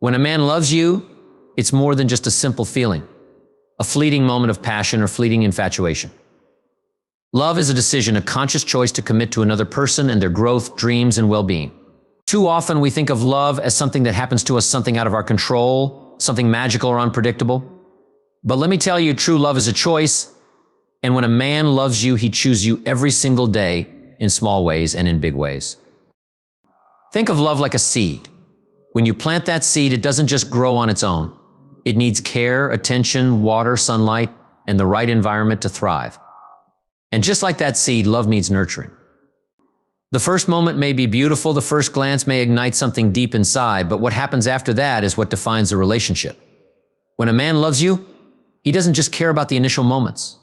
When a man loves you, it's more than just a simple feeling, a fleeting moment of passion or fleeting infatuation. Love is a decision, a conscious choice to commit to another person and their growth, dreams, and well-being. Too often we think of love as something that happens to us, something out of our control, something magical or unpredictable. But let me tell you, true love is a choice, and when a man loves you, he chooses you every single day in small ways and in big ways. Think of love like a seed. When you plant that seed, it doesn't just grow on its own. It needs care, attention, water, sunlight, and the right environment to thrive. And just like that seed, love needs nurturing. The first moment may be beautiful, the first glance may ignite something deep inside, but what happens after that is what defines the relationship. When a man loves you, he doesn't just care about the initial moments.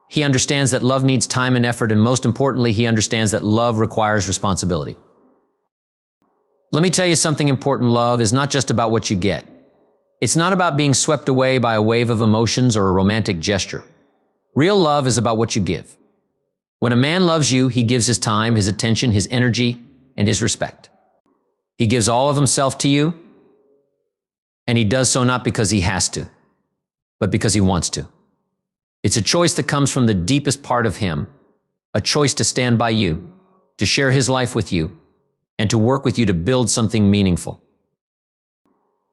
He understands that love needs time and effort, and most importantly, he understands that love requires responsibility. Let me tell you something important. Love is not just about what you get. It's not about being swept away by a wave of emotions or a romantic gesture. Real love is about what you give. When a man loves you, he gives his time, his attention, his energy, and his respect. He gives all of himself to you, and he does so not because he has to, but because he wants to. It's a choice that comes from the deepest part of him, a choice to stand by you, to share his life with you, and to work with you to build something meaningful.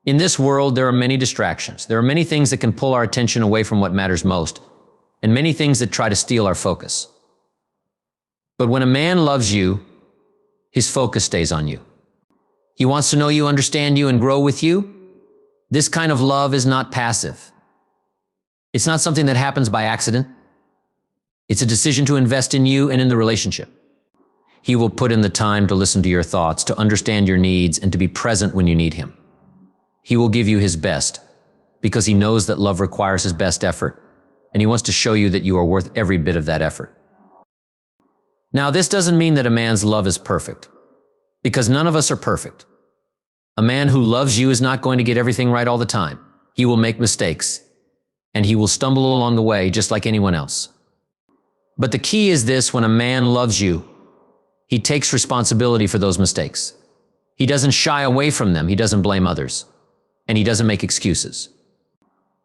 In this world, there are many distractions. There are many things that can pull our attention away from what matters most, and many things that try to steal our focus. But when a man loves you, his focus stays on you. He wants to know you, understand you, and grow with you. This kind of love is not passive. It's not something that happens by accident. It's a decision to invest in you and in the relationship. He will put in the time to listen to your thoughts, to understand your needs, and to be present when you need him. He will give you his best because he knows that love requires his best effort, and he wants to show you that you are worth every bit of that effort. Now, this doesn't mean that a man's love is perfect, because none of us are perfect. A man who loves you is not going to get everything right all the time. He will make mistakes, and he will stumble along the way just like anyone else. But the key is this: when a man loves you, he takes responsibility for those mistakes. He doesn't shy away from them. He doesn't blame others, and he doesn't make excuses.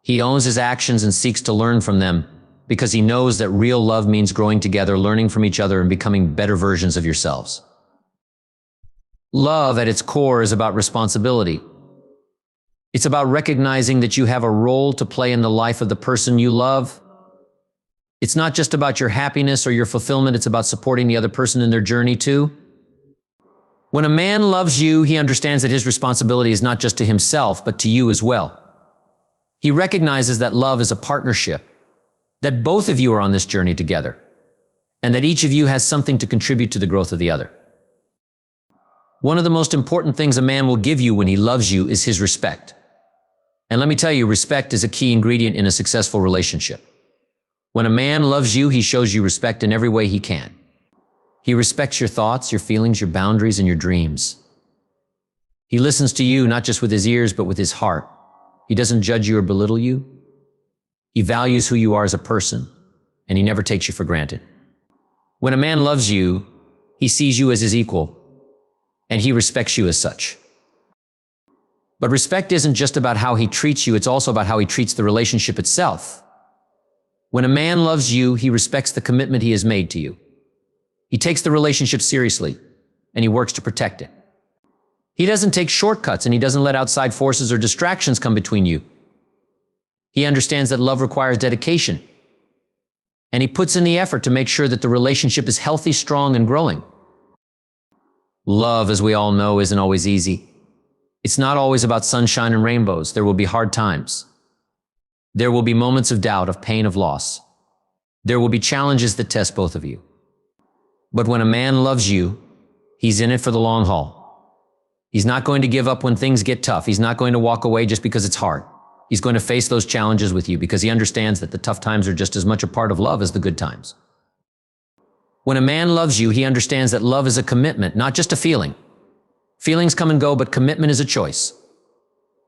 He owns his actions and seeks to learn from them because he knows that real love means growing together, learning from each other, and becoming better versions of yourselves. Love at its core is about responsibility. It's about recognizing that you have a role to play in the life of the person you love. It's not just about your happiness or your fulfillment, it's about supporting the other person in their journey too. When a man loves you, he understands that his responsibility is not just to himself, but to you as well. He recognizes that love is a partnership, that both of you are on this journey together, and that each of you has something to contribute to the growth of the other. One of the most important things a man will give you when he loves you is his respect. And let me tell you, respect is a key ingredient in a successful relationship. When a man loves you, he shows you respect in every way he can. He respects your thoughts, your feelings, your boundaries, and your dreams. He listens to you not just with his ears, but with his heart. He doesn't judge you or belittle you. He values who you are as a person, and he never takes you for granted. When a man loves you, he sees you as his equal, and he respects you as such. But respect isn't just about how he treats you, it's also about how he treats the relationship itself. When a man loves you, he respects the commitment he has made to you. He takes the relationship seriously, and he works to protect it. He doesn't take shortcuts, and he doesn't let outside forces or distractions come between you. He understands that love requires dedication, and he puts in the effort to make sure that the relationship is healthy, strong, and growing. Love, as we all know, isn't always easy. It's not always about sunshine and rainbows. There will be hard times. There will be moments of doubt, of pain, of loss. There will be challenges that test both of you. But when a man loves you, he's in it for the long haul. He's not going to give up when things get tough. He's not going to walk away just because it's hard. He's going to face those challenges with you because he understands that the tough times are just as much a part of love as the good times. When a man loves you, he understands that love is a commitment, not just a feeling. Feelings come and go, but commitment is a choice.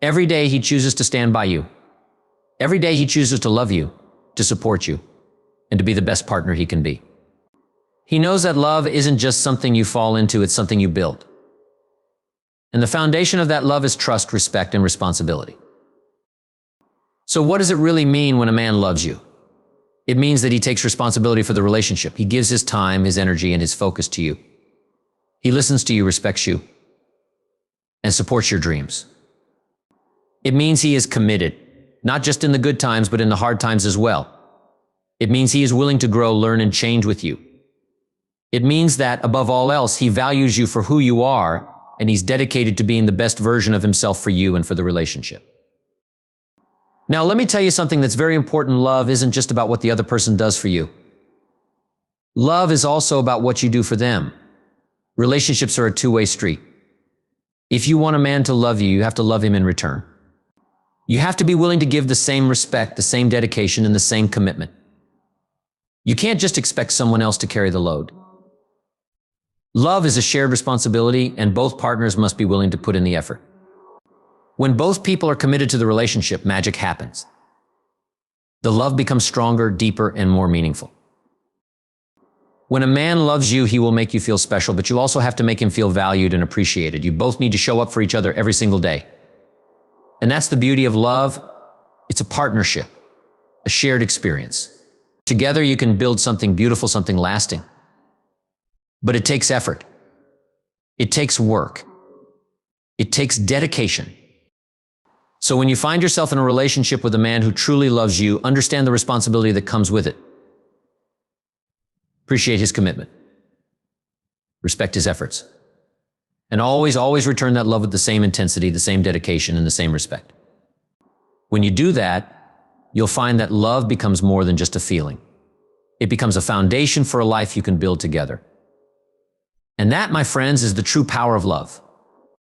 Every day he chooses to stand by you. Every day he chooses to love you, to support you, and to be the best partner he can be. He knows that love isn't just something you fall into, it's something you build. And the foundation of that love is trust, respect, and responsibility. So what does it really mean when a man loves you? It means that he takes responsibility for the relationship. He gives his time, his energy, and his focus to you. He listens to you, respects you, and supports your dreams. It means he is committed, not just in the good times, but in the hard times as well. It means he is willing to grow, learn, and change with you. It means that, above all else, he values you for who you are, and he's dedicated to being the best version of himself for you and for the relationship. Now, let me tell you something that's very important. Love isn't just about what the other person does for you. Love is also about what you do for them. Relationships are a two-way street. If you want a man to love you, you have to love him in return. You have to be willing to give the same respect, the same dedication, and the same commitment. You can't just expect someone else to carry the load. Love is a shared responsibility, and both partners must be willing to put in the effort. When both people are committed to the relationship, magic happens. The love becomes stronger, deeper, and more meaningful. When a man loves you, he will make you feel special, but you also have to make him feel valued and appreciated. You both need to show up for each other every single day. And that's the beauty of love. It's a partnership, a shared experience. Together you can build something beautiful, something lasting. But it takes effort. It takes work. It takes dedication. So when you find yourself in a relationship with a man who truly loves you, understand the responsibility that comes with it. Appreciate his commitment. Respect his efforts. And always return that love with the same intensity, the same dedication, and the same respect. When you do that, you'll find that love becomes more than just a feeling. It becomes a foundation for a life you can build together. And that, my friends, is the true power of love.